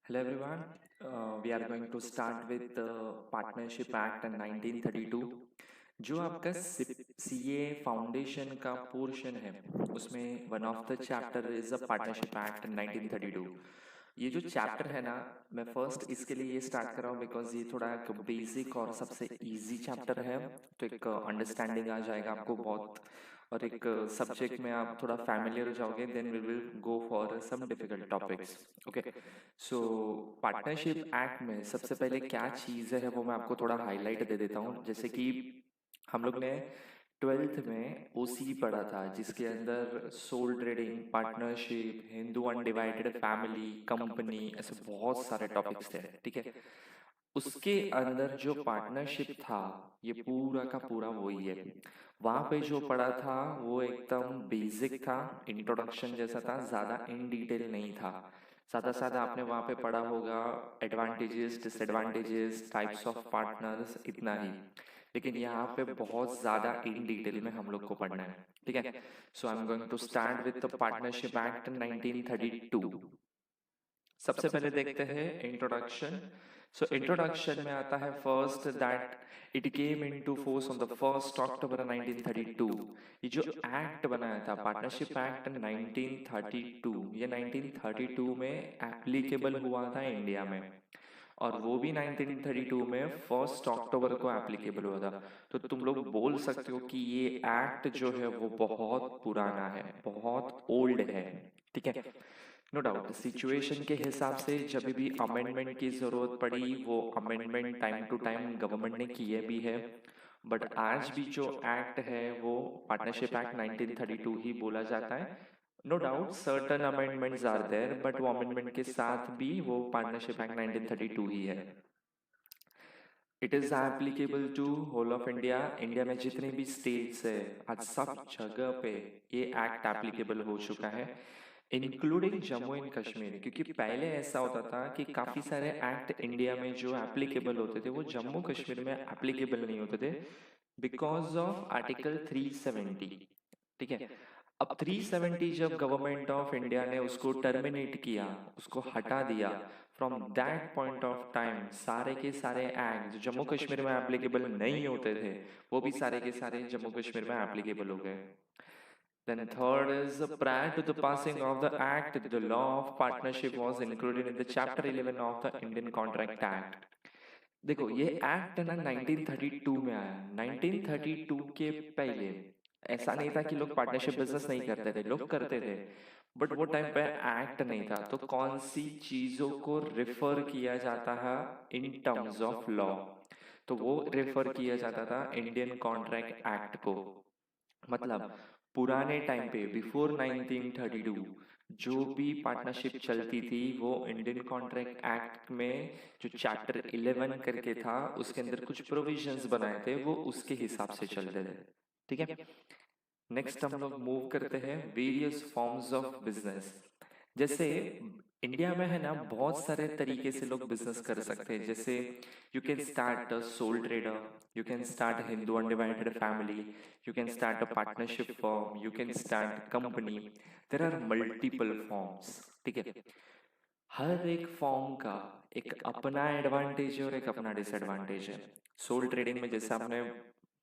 Hello everyone. We are going to start with the Partnership Act in 1932 जो आपका CA foundation का portion है उसमें one of the chapter is a partnership act 1932। ये जो chapter है ना, मैं फर्स्ट इसके लिए ये स्टार्ट कर रहा हूँ बिकॉज ये थोड़ा एक बेसिक और सबसे इजी चैप्टर है, तो एक अंडरस्टैंडिंग आ जाएगा आपको बहुत, और एक सब्जेक्ट में आप थोड़ा फैमिलियर हो जाओगे, then we will go for some difficult topics. Okay, so partnership act में सबसे पहले क्या चीज़ है वो मैं आपको थोड़ा हाईलाइट दे देता हूँ। जैसे कि हम लोग ने ट्वेल्थ में ओसी पढ़ा था जिसके अंदर sole trading, partnership, Hindu undivided family, company, ऐसे बहुत सारे टॉपिक्स थे। ठीक है, उसके अंदर जो पार्टनरशिप था ये पूरा का पूरा वही है। वहां पे जो पढ़ा था वो एकदम बेसिक था, इंट्रोडक्शन जैसा था, ज्यादा इन डिटेल नहीं था। सादा सादा आपने वहां पे पढ़ा होगा advantages, disadvantages, types of partners, इतना ही। लेकिन यहाँ पे बहुत ज्यादा इन डिटेल में हम लोग को पढ़ना है। ठीक है, so I am going to start with the partnership act 1932। सबसे पहले देखते हैं इंट्रोडक्शन। सो इंट्रोडक्शन में आता है first that it came into force on the 1 अक्टूबर 1932। ये जो एक्ट बनाया था पार्टनरशिप एक्ट 1932, ये 1932 में एप्लीकेबल हुआ था इंडिया में, और वो भी 1932 में 1 अक्टूबर को एप्लीकेबल हुआ था। तो तुम लोग बोल सकते हो कि ये एक्ट जो है वो बहुत पुराना है, बहुत ओल्ड है। ठीक है, नो डाउट सिचुएशन के हिसाब से जब भी अमेंडमेंट की जरूरत पड़ी वो amendment time to time government ने किए भी है, बट आज भी जो एक्ट है वो पार्टनरशिप एक्ट 1932 ही बोला जाता है। No doubt certain amendments are there, but वो अमेंडमेंट के साथ भी वो पार्टनरशिप एक्ट 1932 ही है। It is applicable to whole of India. India में जितने भी स्टेट्स है आज सब जगह पे ये एक्ट एप्लीकेबल हो चुका है, इंक्लूडिंग जम्मू एंड कश्मीर। क्योंकि पहले ऐसा होता था कि काफी सारे एक्ट इंडिया में जो एप्लीकेबल होते थे वो जम्मू कश्मीर में एप्लीकेबल नहीं होते थे बिकॉज ऑफ आर्टिकल 370। ठीक है, अब 370 जब गवर्नमेंट ऑफ इंडिया ने उसको टर्मिनेट किया, उसको हटा दिया, from that point of time सारे के सारे एक्ट जो जम्मू कश्मीर में एप्लीकेबल नहीं होते थे वो भी सारे के सारे जम्मू कश्मीर में एप्लीकेबल हो गए। Then third is prior to the passing of the act, the law of partnership was included in the chapter 11 of the Indian Contract Act। देखो ये एक्ट ना 1932 में आया। 1932 के पहले ऐसा नहीं था कि लोग पार्टनरशिप बिजनेस नहीं करते थे, लोग करते थे, बट वो टाइम पे एक्ट नहीं था। तो कौन सी चीजों को रेफर किया जाता है इन टर्म्स ऑफ लॉ, तो वो रेफर किया जाता था इंडियन कॉन्ट्रैक्ट एक्ट को। मतलब पुराने टाइम पे बिफोर 1932 जो भी पार्टनरशिप चलती थी वो इंडियन कॉन्ट्रैक्ट एक्ट में जो चैप्टर 11 करके था उसके अंदर कुछ प्रोविजंस बनाए थे, वो उसके हिसाब से चलते थे। ठीक है, नेक्स्ट हम लोग मूव करते हैं वेरियस फॉर्म्स ऑफ बिजनेस। जैसे इंडिया में है ना बहुत सारे तरीके से लोग बिजनेस कर सकते हैं। जैसे you can start a sole trader, you can start Hindu undivided family, you can start a partnership form, you can start company. There are multiple forms. ठीक है, हर एक फॉर्म का एक अपना एडवांटेज है और एक अपना डिसएडवांटेज है। सोल ट्रेडिंग में जैसे आपने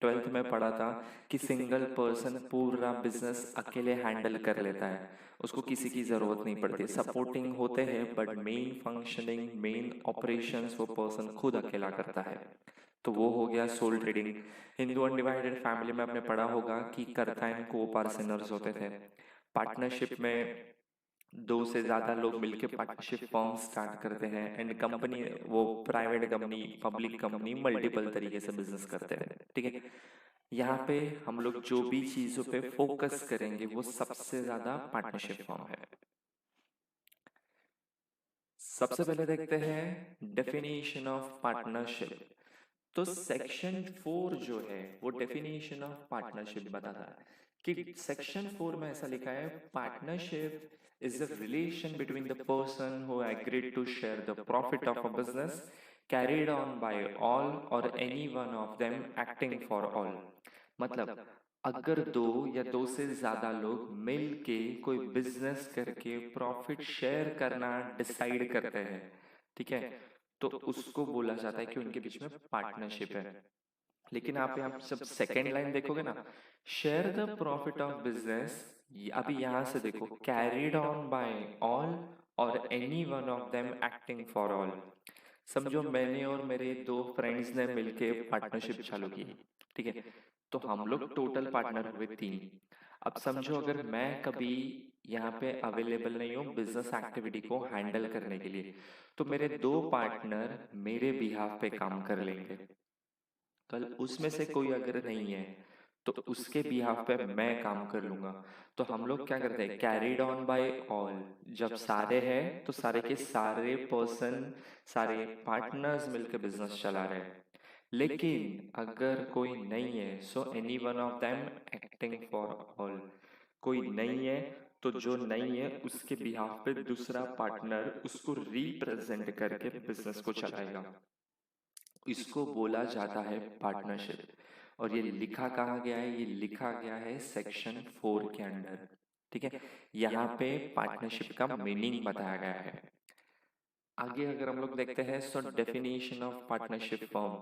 ट्वेल्थ में पढ़ा था कि सिंगल पर्सन पूरा बिजनेस अकेले हैंडल कर लेता है, उसको किसी की जरूरत नहीं पड़ती। सपोर्टिंग होते हैं but main functioning, main operations वो पर्सन खुद अकेला करता है। तो वो हो गया sole trading. Hindu undivided family में आपने पढ़ा होगा कि कर्ताइन को पार्टनर्स होते थे। पार्टनरशिप में दो से ज्यादा लोग मिलकर पार्टनरशिप फॉर्म स्टार्ट करते हैं, एंड कंपनी वो private company, public company, multiple तरीके से बिजनेस करते हैं। ठीक है, यहाँ पे हम लोग जो भी चीजों पे फोकस करेंगे वो सबसे ज्यादा पार्टनरशिप फॉर्म है। सबसे पहले देखते हैं डेफिनेशन ऑफ पार्टनरशिप। तो सेक्शन 4 जो है वो डेफिनेशन ऑफ पार्टनरशिप बताता है कि सेक्शन 4 में ऐसा लिखा है, partnership is a relation between the person who agreed to share the profit of a business carried on by all or any one of them acting for all. मतलब अगर दो या दो से ज्यादा लोग मिल के कोई बिजनेस करके प्रॉफिट शेयर करना डिसाइड करते हैं, ठीक है, तो उसको बोला जाता है कि उनके बीच में पार्टनरशिप है। लेकिन आप यहाँ जब सेकेंड लाइन देखोगे ना, share the profit of business, अभी यहाँ से देखो, carried on by all or any one of them acting for all. समझो मैंने और मेरे दो फ्रेंड्स ने मिलके पार्टनरशिप चालू की, ठीक है, तो हम लोग टोटल पार्टनर हुए 3। अब समझो अगर मैं कभी यहाँ पे अवेलेबल नहीं हूँ बिजनेस एक्टिविटी को हैंडल करने के लिए, तो मेरे 2 पार्टनर मेरे बिहाफ पे काम कर लेंगे। कल उसमें से कोई अगर नहीं है तो उसके बिहाफ पे मैं काम कर लूंगा। तो हम लोग क्या करते हैं, कैरिड ऑन बाय ऑल, जब सारे हैं तो सारे के सारे पर्सन, सारे पार्टनर्स मिलकर बिजनेस चला रहे हैं। लेकिन अगर कोई नहीं है, so any one of them acting for all, कोई नहीं है तो जो नहीं है उसके बिहाफ पे दूसरा पार्टनर उसको रिप्रेजेंट करके बिजनेस को चलाएगा। इसको बोला जाता है पार्टनरशिप। और ये लिखा कहाँ गया है, ये लिखा गया है सेक्शन 4 के अंदर, ठीक है। यहाँ पे पार्टनरशिप का मीनिंग बताया गया है। आगे अगर हम लोग देखते हैं, so definition of partnership form,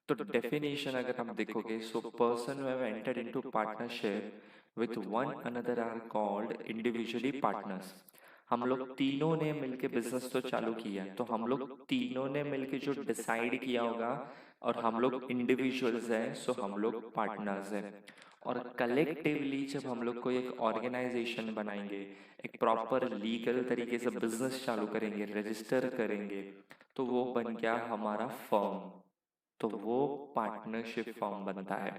तो डेफिनेशन अगर हम देखोगे, so person who have entered into partnership with one another are called individually partners. हम लोग तीनों ने मिलके बिजनेस तो चालू किया, तो हम लोग तीनों ने मिलके जो डिसाइड किया होगा, और हम लोग इंडिविजुअल्स हैं, सो हम लोग पार्टनर्स हैं। और कलेक्टिवली जब हम लोग को एक ऑर्गेनाइजेशन बनाएंगे, एक प्रॉपर लीगल तरीके से बिजनेस चालू करेंगे, रजिस्टर करेंगे, तो वो बन गया हमारा फर्म, तो वो पार्टनरशिप फॉर्म बनता है।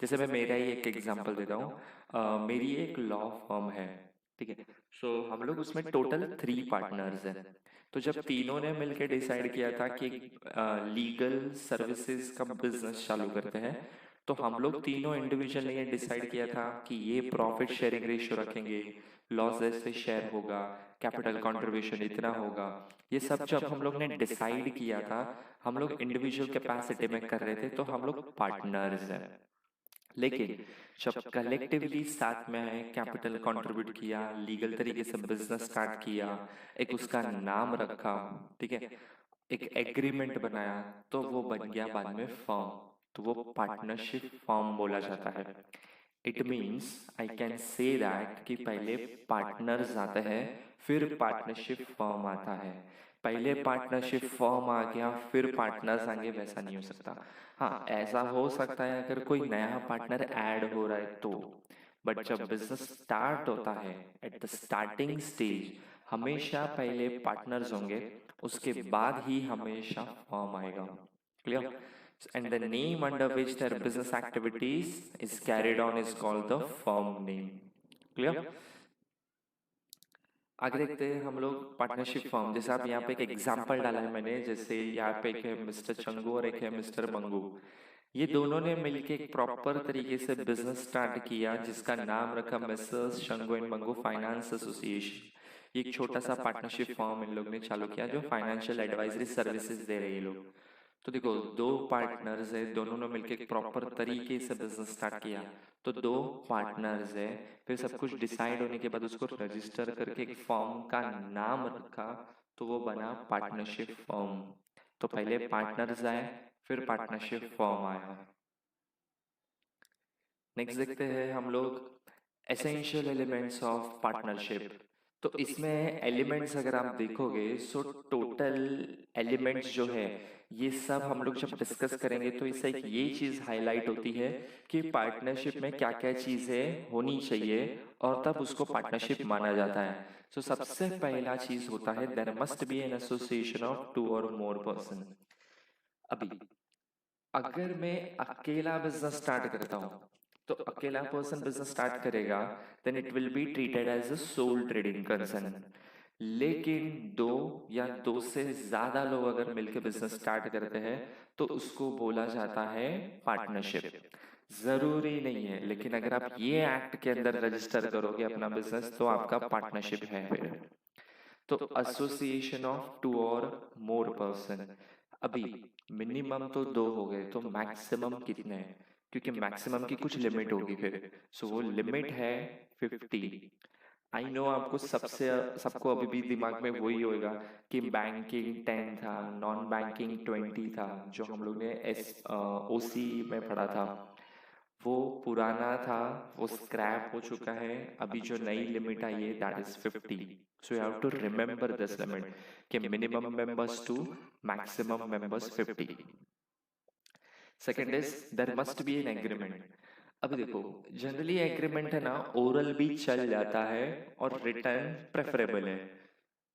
जैसे मैं मेरा ही एक एग्जांपल देता हूँ, मेरी एक लॉ फर्म है, ठीक है। सो हम लोग उसमें टोटल 3 पार्टनर्स हैं। तो जब तीनों ने मिलकर डिसाइड किया था कि लीगल सर्विसेज का बिजनेस चालू करते हैं, तो हम लोग तीनों इंडिविजुअल ने ये डिसाइड किया था कि ये प्रॉफिट शेयरिंग रेशियो रखेंगे, लॉस ऐसे शेयर होगा, कैपिटल कंट्रीब्यूशन इतना होगा। ये सब जब हम लोग ने डिसाइड किया था, हम लोग इंडिविजुअल कैपेसिटी में कर रहे थे, तो हम लोग पार्टनर्स हैं। लेकिन जब कलेक्टिवली साथ में आए, कैपिटल कंट्रीब्यूट किया, लीगल तरीके से बिजनेस स्टार्ट किया, एक उसका नाम रखा, ठीक है, एक एग्रीमेंट बनाया, तो वो बन गया बाद में फर्म, तो वो पार्टनरशिप फर्म बोला जाता है। It means I can say that कि पहले पार्टनर्स आते हैं, फिर पार्टनरशिप फर्म आता है। पहले पार्टनरशिप फर्म आ गया फिर पार्टनर्स आएंगे, वैसा नहीं हो सकता। हाँ, ऐसा हो सकता है अगर कोई नया पार्टनर ऐड हो रहा है तो, बट जब बिजनेस स्टार्ट होता है, एट द स्टार्टिंग स्टेज, हमेशा पहले पार्टनर्स होंगे, उसके बाद ही हमेशा फर्म आएगा। Clear? And the name under which their business activities is carried on is called the firm name. Clear? आगे देखते हैं हम लोग पार्टनरशिप फर्म। जैसे आप यहाँ पे एक एग्जांपल डाला है मैंने, जैसे यहाँ पे एक है मिस्टर चंगू और एक है मिस्टर मंगू। ये दोनों ने मिलके एक प्रॉपर तरीके से बिजनेस स्टार्ट किया, जिसका नाम रखा misters Changu and Mangu finance association. ये एक छोटा सा पार्टनरशिप फर्म इन लोग ने चालू किया, जो फाइनेंशियल एडवाइजरी सर्विसेज दे रहे हैं लोग। तो देखो, 2 पार्टनर्स है, दोनों ने मिलकर एक प्रॉपर तरीके से बिजनेस स्टार्ट किया, तो 2 पार्टनर्स है, फिर सब कुछ डिसाइड होने के बाद उसको रजिस्टर करके एक फर्म का नाम रखा, तो वो बना पार्टनरशिप फर्म। तो पहले पार्टनर्स आए, फिर पार्टनरशिप फर्म आया। नेक्स्ट देखते हैं हम लोग एसेंशियल एलिमेंट्स ऑफ पार्टनरशिप। तो इसमें एलिमेंट्स अगर आप देखोगे, सो टोटल एलिमेंट्स जो है, ये सब हम लोग जब डिस्कस करेंगे तो इससे एक ये चीज हाईलाइट होती है कि पार्टनरशिप में क्या क्या चीजें होनी चाहिए, और तब उसको पार्टनरशिप माना जाता है। सो सबसे पहला चीज होता है, there must be an association of 2 और मोर पर्सन। अभी अगर मैं अकेला बिजनेस स्टार्ट करता हूँ, तो अकेला पर्सन बिजनेस स्टार्ट करेगा, then it will be treated as a sole trading concern. लेकिन 2 या 2 से ज्यादा लोग अगर मिलकर बिजनेस स्टार्ट करते हैं, तो उसको बोला जाता है पार्टनरशिप। जरूरी नहीं है, लेकिन अगर आप ये एक्ट के अंदर रजिस्टर करोगे अपना बिजनेस, तो आपका पार्टनरशिप है फिर। तो एसोसिएशन ऑफ 2 और मोर पर्सन, अभी मिनिमम तो 2 हो गए, तो मैक्सिमम कितने हैं, क्योंकि मैक्सिमम की कुछ लिमिट होगी फिर। सो वो लिमिट है 50। आई नो आपको सबको अभी भी दिमाग में वही होएगा कि बैंकिंग 10 था, नॉन बैंकिंग 20 था, जो हम लोग ने ओसी में पढ़ा था। वो पुराना था, वो स्क्रैप हो चुका है। अभी जो नई लिमिट आई है that is 50। So you have to remember this limit कि minimum members to maximum members 50। Second is there must be an agreement. अभी देखो, जनरली एग्रीमेंट है ना, ओरल भी चल जाता है और रिटर्न प्रेफरेबल है।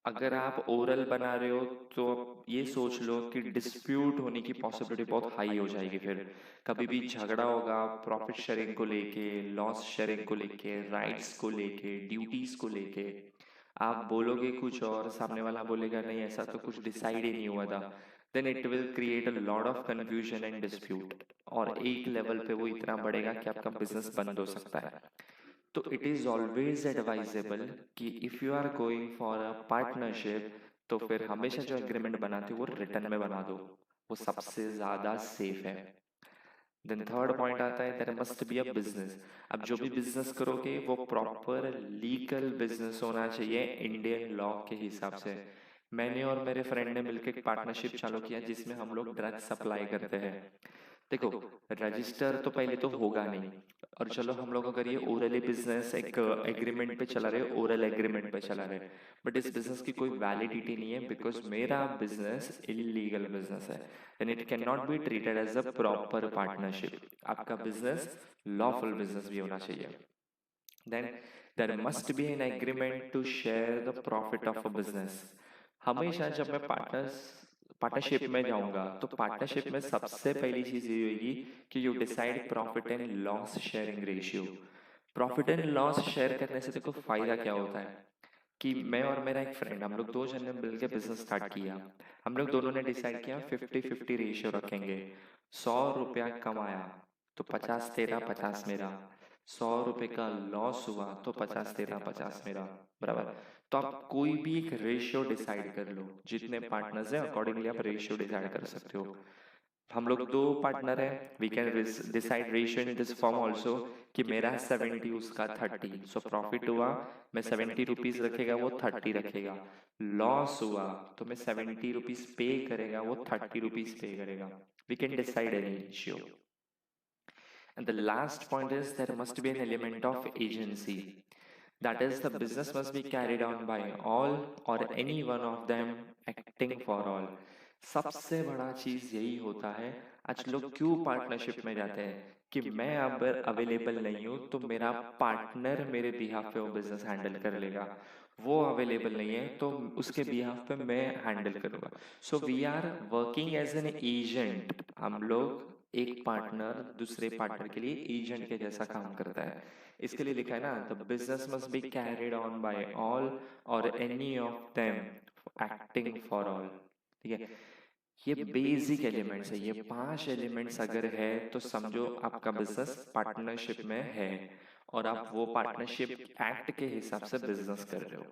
अगर आप ओरल बना रहे हो तो ये सोच लो कि डिस्प्यूट होने की पॉसिबिलिटी बहुत हाई हो जाएगी। फिर कभी भी झगड़ा होगा प्रॉफिट शेयरिंग को लेके, लॉस शेयरिंग को लेके, राइट्स को लेके, ड्यूटीज को लेके। आप बोलोगे कुछ और सामने वाला बोलेगा नहीं ऐसा तो कुछ डिसाइड ही नहीं हुआ था, then it will create a lot of confusion and dispute. और एक लेवल पे वो इतना बढ़ेगा कि आपका बिजनेस बंद हो सकता है। तो इट इज ऑलवेज एडवाइजेबल कि if you are going for a partnership तो फिर हमेशा जो एग्रीमेंट बनाते हो वो रिटर्न में बना दो, वो सबसे ज्यादा सेफ है। देन थर्ड पॉइंट आता है there must be a business. अब जो भी बिजनेस करोगे वो प्रॉपर लीगल बिजनेस होना चाहिए इंडियन लॉ के हिसाब से। मैंने और मेरे फ्रेंड ने मिलकर एक पार्टनरशिप चालू किया जिसमें हम लोग ड्रग सप्लाई करते हैं। देखो, रजिस्टर तो पहले तो होगा नहीं, और चलो हम लोग अगर ये ओरली बिजनेस एक एग्रीमेंट पे चला रहे, ओरल एग्रीमेंट पे चला रहे, बट इस बिजनेस की कोई वैलिडिटी नहीं है बिकॉज मेरा बिजनेस इलीगल बिजनेस है and it can not be treated as a proper partnership. आपका बिजनेस लॉफुल बिजनेस भी होना चाहिए। Then there must be an agreement to share the profit of a business. हमेशा जब मैं पार्टनरशिप में जाऊंगा तो पार्टनरशिप में सबसे पहली चीज ये होगी कि you decide profit and loss sharing ratio. Profit and loss share करने से देखो फायदा क्या होता है कि मैं और मेरा एक फ्रेंड, हम लोग दो जन ने मिलकर बिजनेस स्टार्ट किया। हम लोग दोनों ने डिसाइड किया 50-50 रेशियो रखेंगे। 100 रुपया कमाया तो 50 तेरा 50 मेरा। 100 रुपए का लॉस हुआ तो 50 तेरा 50 मेरा, बराबर। तो आप कोई भी एक रेशियो डिसाइड कर लो, जितने पार्टनर्स हैं अकॉर्डिंगली आप रेशियो डिसाइड कर सकते हो। हम लोग दो पार्टनर हैं, we can decide ratio in this form also कि मेरा 70 उसका 30। सो प्रॉफिट हुआ मैं 70 रुपीज रखेगा वो 30 रखेगा, लॉस हुआ तो मैं 70 रुपीज पे करेगा वो 30 रुपीज पे करेगा। We can decide any ratio. And the last point is there must be an element of agency. That is, the business must be carried on by all or any one of them acting for all. सबसे बड़ा चीज यही होता है। आज लोग क्यों partnership में जाते हैं कि मैं अब अवेलेबल नहीं हूं तो मेरा पार्टनर मेरे बिहाफ पे वो बिजनेस हैंडल कर लेगा। वो अवेलेबल नहीं है तो उसके बिहाफ पे मैं हैंडल करूंगा। So we are working as an agent. हम लोग एक पार्टनर दूसरे पार्टनर के लिए एजेंट के जैसा काम करता है। इसके लिए लिखा है ना, the business must be carried on by all or any of them acting for all. ठीक है, ये बेसिक एलिमेंट्स है। ये 5 एलिमेंट्स अगर है तो समझो आपका बिजनेस पार्टनरशिप में है और आप वो पार्टनरशिप एक्ट के हिसाब से बिजनेस कर रहे हो।